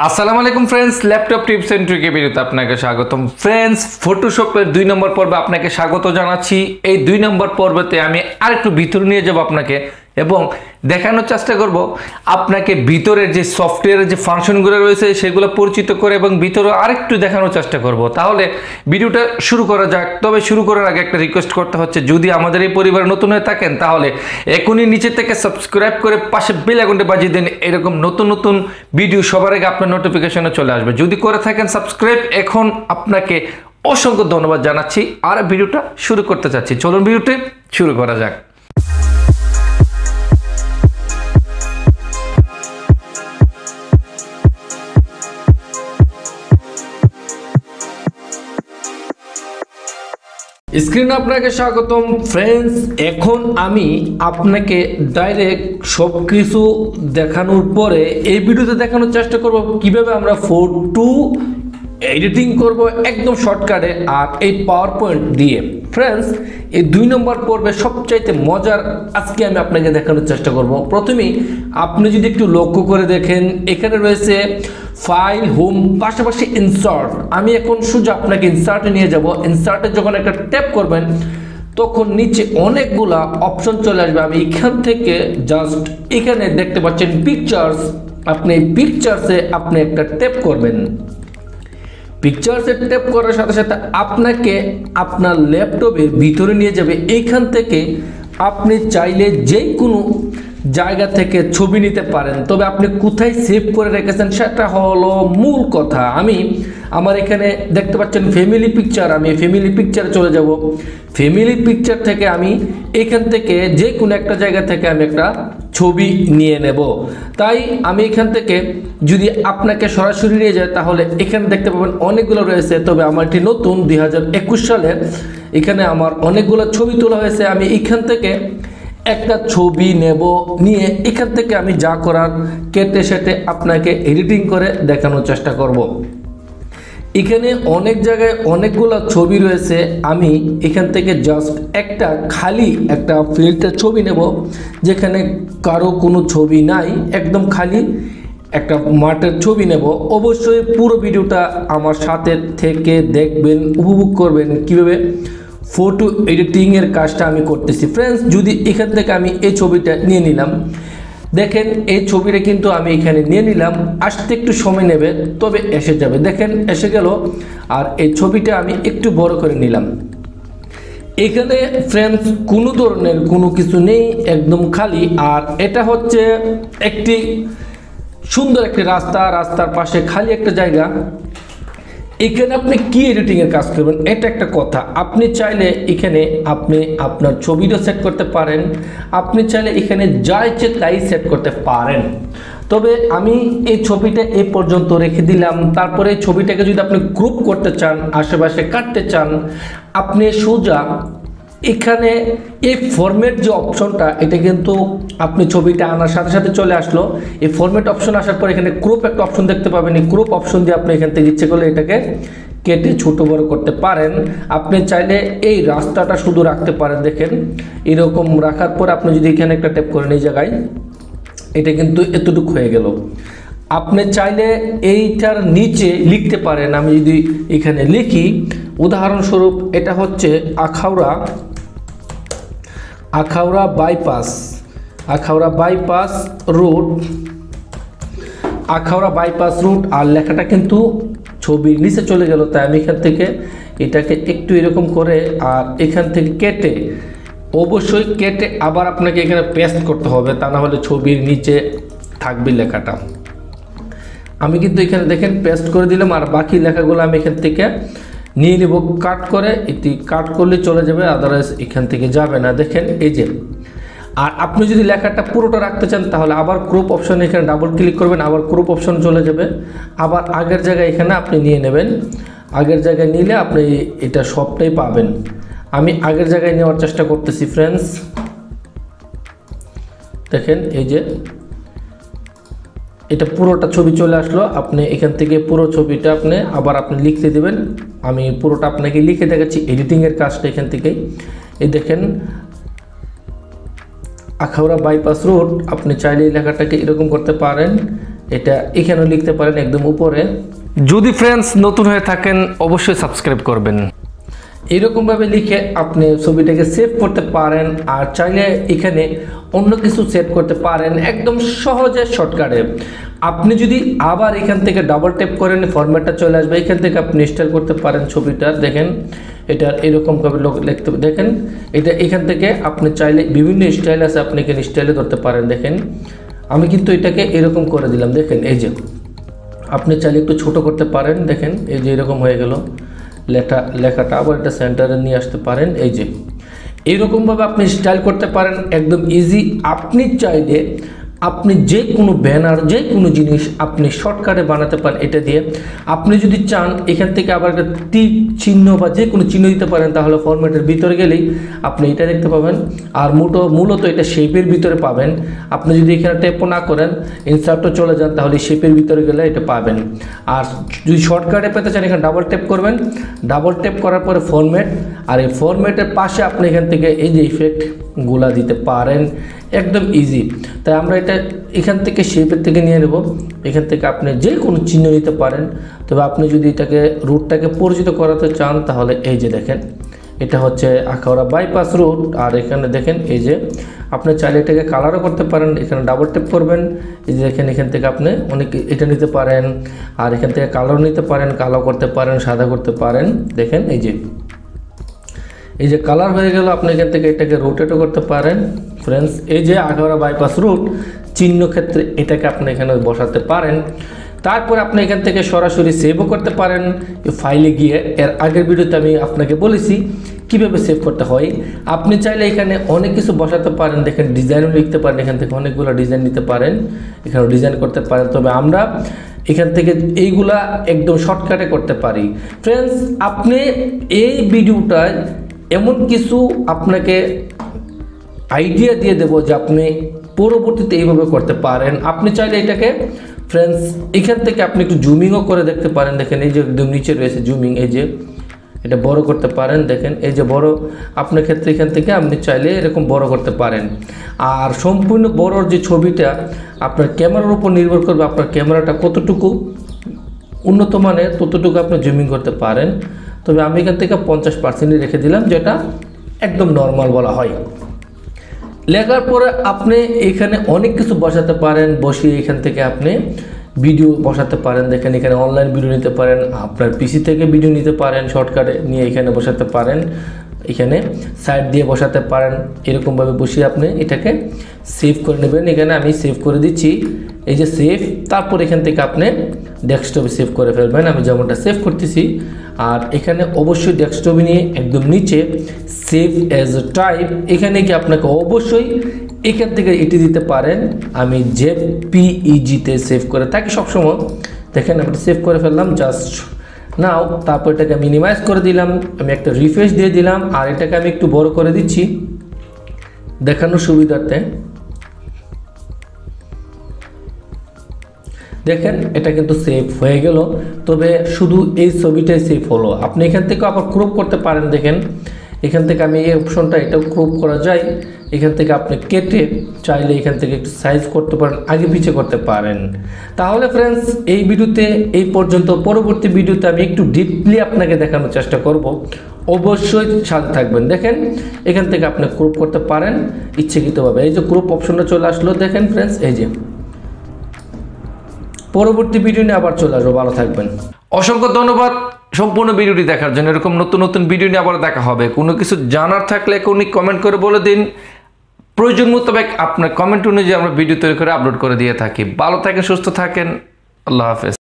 আসসালামু আলাইকুম friends, laptop tips and ট্রিকে ভিডিওতে আপনাকে স্বাগতম। ফ্রেন্ডস, ফটোশপের 2 নম্বর পর্বে আপনাকে স্বাগত জানাচ্ছি। এই 2 নম্বর পর্বতে আমি আরেকটু ভিতরে নিয়ে যাব আপনাকে এবং দেখানোর চেষ্টা করব আপনাকে ভিতরের যে সফটওয়্যারের যে ফাংশনগুলো রয়েছে সেগুলো পরিচিত করে এবং ভিতরে আরেকটু দেখানোর চেষ্টা করব। তাহলে ভিডিওটা শুরু করা যাক। তবে শুরু করার আগে একটা রিকোয়েস্ট করতে হচ্ছে, যদি আমাদের এই পরিবারে নতুন হয়ে থাকেন তাহলে এখনই নিচে থেকে সাবস্ক্রাইব করে পাশে বেল আইকনটা বাজিয়ে দিন। এরকম নতুন নতুন ভিডিও সবার আগে আপনার নোটিফিকেশনে চলে আসবে। যদি করে থাকেন সাবস্ক্রাইব, এখন আপনাকে অসংখ্য ধন্যবাদ জানাচ্ছি। আর ভিডিওটা শুরু করতে চাচ্ছি, চলুন ভিডিওটি শুরু করা যাক। স্ক্রিনে আপনাকে স্বাগতম। ফ্রেন্ডস, এখন আমি আপনাকে ডাইরেক্ট সব কিছু দেখানোর পরে এই ভিডিওতে দেখানোর চেষ্টা করব কিভাবে আমরা Part-2 এডিটিং করব একদম শর্টকাটে আর এই পাওয়ার পয়েন্ট দিয়ে। ফ্রেন্ডস, এই 2 নম্বর পর্বে সবচাইতে মজার আজকে আমি আপনাকে দেখানোর চেষ্টা করব। প্রথমেই আপনি যদি একটু লক্ষ্য করে দেখেন, এখানে রয়েছে ফাইল, হোম, পাশাপাশি ইনসার্ট। আমি এখন সোজা আপনাকে ইনসার্টে নিয়ে যাব। ইনসার্টে যখন একটা ট্যাপ করবেন তখন নিচে অনেকগুলা অপশন চলে আসবে। আমি এখান থেকে জাস্ট এখানে দেখতে পাচ্ছেন পিকচার্স। আপনি পিকচার্সে আপনি একটা ট্যাপ করবেন। পিকচার্সে ট্যাপ করার সাথে সাথে আপনাকে আপনার ল্যাপটপের ভিতরে নিয়ে যাবে। এইখান থেকে আপনি চাইলে যে কোনো জায়গা থেকে ছবি নিতে পারেন, তবে আপনি কোথায় সেভ করে রেখেছেন সেটা হলো মূল কথা। আমি আমার এখানে দেখতে পাচ্ছেন ফ্যামিলি পিকচার, আমি ফ্যামিলি পিকচারে চলে যাব। ফ্যামিলি পিকচার থেকে আমি এখান থেকে যে কোনো একটা জায়গা থেকে আমি একটা ছবি নিয়ে নেব। তাই আমি এখান থেকে যদি আপনাকে সরাসরি নিয়ে যায় তাহলে এখানে দেখতে পাবেন অনেকগুলো রয়েছে, তবে আমার এটি নতুন 2021 সালে এখানে আমার অনেকগুলো ছবি তোলা হয়েছে। আমি এখান থেকে একটা ছবি নেব, নিয়ে এখান থেকে আমি যা করার কেটে সেটে আপনাকে এডিটিং করে দেখানোর চেষ্টা করব। এখানে অনেক জায়গায় অনেকগুলো ছবি রয়েছে। আমি এখান থেকে জাস্ট একটা খালি একটা ফিল্টার ছবি নেব, যেখানে কারো কোনো ছবি নাই, একদম খালি একটা মাঠের ছবি নেব। অবশ্যই পুরো ভিডিওটা আমার সাথে থেকে দেখবেন, উপভোগ করবেন কিভাবে ফটো এডিটিংয়ের কাজটা আমি করতেছি। ফ্রেন্ডস, যদি এখান থেকে আমি এই ছবিটা নিয়ে নিলাম, দেখেন এই ছবিটা কিন্তু আমি এখানে নিয়ে নিলাম। আসতে একটু সময় নেবে, তবে এসে যাবে। দেখেন এসে গেল। আর এই ছবিটা আমি একটু বড় করে নিলাম। এখানে ফ্রেন্ডস কোনো ধরনের কোনো কিছু নেই, একদম খালি। আর এটা হচ্ছে একটি সুন্দর একটি রাস্তা, রাস্তার পাশে খালি একটা জায়গা। এখানে আপনি কি এডিটিংয়ের কাজ করবেন এটা একটা কথা। আপনি চাইলে এখানে আপনি আপনার ছবিটা সেট করতে পারেন, আপনি চাইলে এখানে যা ইচ্ছে তাই সেট করতে পারেন। তবে আমি এই ছবিটা এই পর্যন্ত রেখে দিলাম। তারপরে এই ছবিটাকে যদি আপনি গ্রুপ করতে চান, আশেপাশে কাটতে চান, আপনি সোজা এখানে এই ফরম্যাট যে অপশনটা, এটা কিন্তু আপনি ছবিটা আনার সাথে সাথে চলে আসলো। এই ফরম্যাট অপশন আসার পর এখানে ক্রপ একটা অপশন দেখতে পাবেন। এই ক্রপ অপশন দিয়ে আপনি এখান থেকে ইচ্ছে করলে এটাকে কেটে ছোট বড় করতে পারেন। আপনি চাইলে এই রাস্তাটা শুধু রাখতে পারেন। দেখেন এরকম রাখার পর আপনি যদি এখানে একটা ট্যাপ করেন এই জায়গায়, এটা কিন্তু এতটুকু হয়ে গেল। আপনি চাইলে এইটার নিচে লিখতে পারেন। আমি যদি এখানে লিখি, উদাহরণস্বরূপ এটা হচ্ছে আখাউড়া বাইপাস রুট, আর লেখাটা কিন্তু ছবির নিচে চলে গেল। তাই আমি এখান থেকে এটাকে একটু এরকম করে আর এখান থেকে কেটে, অবশ্যই কেটে আবার আপনাকে এখানে পেস্ট করতে হবে, তা না হলে ছবির নিচে থাকবে লেখাটা। আমি কিন্তু এখানে দেখেন পেস্ট করে দিলাম। আর বাকি লেখাগুলো আমি এখান থেকে নিয়ে নেব কাট করে। এটি কাট করলে চলে যাবে, আদারওয়াইজ এখান থেকে যাবে না। দেখেন এই যে। আর আপনি যদি লেখাটা পুরোটা রাখতে চান তাহলে আবার ক্রপ অপশনে এখানে ডাবল ক্লিক করবেন, আবার ক্রপ অপশন চলে যাবে। আবার আগের জায়গায় এখানে আপনি নিয়ে নেবেন। আগের জায়গায় নিলে আপনি এটা সবটাই পাবেন। আমি আগের জায়গায় নেওয়ার চেষ্টা করতেছি। ফ্রেন্ডস দেখেন এই যে এটা পুরোটা ছবি চলে আসলো। আপনি এখান থেকে পুরো ছবিটা আপনি লিখতে দেবেন। আমি পুরোটা আপনাকে লিখে দেখাচ্ছি এডিটিংয়ের কাজটা এখান থেকেই। এই দেখেন আখাউড়া বাইপাস রোড, আপনি চাইলে এই লেখাটাকে এরকম করতে পারেন, এটা এখানেও লিখতে পারেন একদম উপরে। যদি ফ্রেন্ডস নতুন হয়ে থাকেন অবশ্যই সাবস্ক্রাইব করবেন। এরকমভাবে লিখে আপনি ছবিটাকে সেভ করতে পারেন। আর চাইলে এখানে অন্য কিছু সেট করতে পারেন একদম সহজে শর্টকাটে। আপনি যদি আবার এখান থেকে ডাবল ট্যাপ করেন ফরম্যাটটা চলে আসবে, এখান থেকে আপনি স্টাইল করতে পারেন ছবিটা। দেখেন এটা এরকমভাবে লিখতে দেখেন এটা এখান থেকে আপনি চাইলে বিভিন্ন স্টাইল আছে, আপনি এখানে স্টাইলে ধরতে পারেন। দেখেন আমি কিন্তু এটাকে এরকম করে দিলাম। দেখেন এই যে আপনি চাইলে একটু ছোট করতে পারেন। দেখেন এই যে এরকম হয়ে গেল লেখাটা, আবার এটা সেন্টারে নিয়ে আসতে পারেন। এই যে এইরকমভাবে আপনি স্টাইল করতে পারেন একদম ইজি। আপনি চাইলে আপনি যে কোনো ব্যানার যে কোনো জিনিস আপনি শর্টকাটে বানাতে পারেন এটা দিয়ে। আপনি যদি চান এখান থেকে আবার একটা টিক চিহ্ন বা যে কোনো চিহ্ন দিতে পারেন, তাহলে ফরম্যাটের ভিতরে গেলেই আপনি এটা দেখতে পাবেন। আর মূলত এটা শেপের ভিতরে পাবেন। আপনি যদি এখানে ট্যাপও না করেন ইনসার্টও চলে যান, তাহলে শেপের ভিতরে গেলে এটা পাবেন। আর যদি শর্টকাটে পেতে চান এখানে ডাবল ট্যাপ করবেন, ডাবল ট্যাপ করার পরে ফরম্যাট, আর এই ফরম্যাটের পাশে আপনি এখান থেকে এই যে ইফেক্টগুলা দিতে পারেন একদম ইজি। তাই আমরা এটা এখান থেকে শেপের থেকে নিয়ে নেব। এখান থেকে আপনি যে কোনো চিহ্ন নিতে পারেন। তবে আপনি যদি এটাকে রুটটাকে পরিচিত করাতে চান তাহলে এই যে দেখেন এটা হচ্ছে আখাউড়া বাইপাস রুট। আর এখানে দেখেন এই যে আপনি চাইলে এটাকে কালারও করতে পারেন। এখানে ডাবল ট্যাপ করবেন, এই যে দেখেন এখান থেকে আপনি অনেক এটা নিতে পারেন। আর এখান থেকে কালার নিতে পারেন, কালো করতে পারেন, সাদা করতে পারেন। দেখেন এই যে কালার হয়ে গেল। আপনি এখান থেকে এটাকে রোটেটও করতে পারেন। ফ্রেন্ডস এই যে আখাউড়া বাইপাস রুট চিহ্ন ক্ষেত্রে এটাকে আপনি এখানে বসাতে পারেন। তারপর আপনি এখান থেকে সরাসরি সেভও করতে পারেন ফাইলে গিয়ে। এর আগের ভিডিওতে আমি আপনাকে বলেছি কিভাবে সেভ করতে হয়। আপনি চাইলে এখানে অনেক কিছু বসাতে পারেন। দেখেন ডিজাইনও লিখতে পারেন, এখান থেকে অনেকগুলো ডিজাইন নিতে পারেন, এখানেও ডিজাইন করতে পারেন। তবে আমরা এখান থেকে এইগুলা একদম শর্টকাটে করতে পারি। ফ্রেন্ডস আপনি এই ভিডিওটায় এমন কিছু আপনাকে আইডিয়া দিয়ে দেবো যে আপনি পরবর্তীতে এইভাবে করতে পারেন। আপনি চাইলে এটাকে ফ্রেন্ডস এখান থেকে আপনি একটু জুমিংও করে দেখতে পারেন। দেখেন এই যে একদম নিচে রয়েছে জুমিং, এই যে এটা বড় করতে পারেন। দেখেন এই যে বড় আপনার ক্ষেত্রে এখান থেকে আপনি চাইলে এরকম বড় করতে পারেন। আর সম্পূর্ণ বড়র যে ছবিটা আপনার ক্যামেরার উপর নির্ভর করবে, আপনার ক্যামেরাটা কতটুকু উন্নত মানের ততটুকু আপনি জুমিং করতে পারেন। তবে আমি এখান থেকে 50% রেখে দিলাম, যেটা একদম নর্মাল বলা হয়। লেখার পরে আপনি এখানে অনেক কিছু বসাতে পারেন, বসিয়ে এখান থেকে আপনি ভিডিও বসাতে পারেন। দেখেন এখানে অনলাইন ভিডিও নিতে পারেন, আপনার পিসি থেকে ভিডিও নিতে পারেন, শর্টকাটে নিয়ে এখানে বসাতে পারেন, এখানে সাইড দিয়ে বসাতে পারেন। এরকমভাবে বসিয়ে আপনি এটাকে সেভ করে নেবেন। এখানে আমি সেভ করে দিচ্ছি, এই যে সেভ। তারপর এখান থেকে আপনি ডেস্কটপে সেভ করে ফেলবেন, আমি যেমনটা সেভ করতেছি। আর এখানে অবশ্যই ডেস্কটপে নিয়ে একদম নিচে সেভ অ্যাজ এ টাইপ, এখানে কি আপনাকে অবশ্যই এখান থেকে এটি দিতে পারেন। আমি জেপিইজিতে সেভ করে থাকি সবসময়। দেখেন আমি সেভ করে ফেললাম জাস্ট নাও। তারপর এটাকে মিনিমাইজ করে দিলাম, আমি একটা রিফ্রেশ দিয়ে দিলাম। আর এটাকে আমি একটু বড় করে দিচ্ছি দেখানোর সুবিধার্থে। দেখেন এটা কিন্তু সেভ হয়ে গেল। তবে শুধু এই ছবিটাই সেভ হলো। আপনি এখান থেকে আবার ক্রপ করতে পারেন। দেখেন এখান থেকে আমি এই অপশনটা এটাও ক্রপ করা যায়। এখান থেকে আপনি কেটে চাইলে এখান থেকে একটু সাইজ করতে পারেন, আগে পিছিয়ে করতে পারেন। তাহলে ফ্রেন্ডস এই ভিডিওতে এই পর্যন্ত। পরবর্তী ভিডিওতে আমি একটু ডিপলি আপনাকে দেখানোর চেষ্টা করব, অবশ্যই সাথে থাকবেন। দেখেন এখান থেকে আপনি ক্রপ করতে পারেন ইচ্ছাকৃতভাবে। এই যে ক্রপ অপশনটা চলে আসলো। দেখেন ফ্রেন্ডস এই যে পরবর্তী ভিডিও নিয়ে আবার চলে আসবো। ভালো থাকবেন, অসংখ্য ধন্যবাদ সম্পূর্ণ ভিডিওটি দেখার জন্য। এরকম নতুন নতুন ভিডিও নিয়ে আবার দেখা হবে। কোনো কিছু জানার থাকলে এখনই কমেন্ট করে বলে দিন। প্রয়োজন মোতাবেক আপনার কমেন্ট অনুযায়ী আমরা ভিডিও তৈরি করে আপলোড করে দিয়ে থাকি। ভালো থাকেন, সুস্থ থাকেন, আল্লাহ হাফেজ।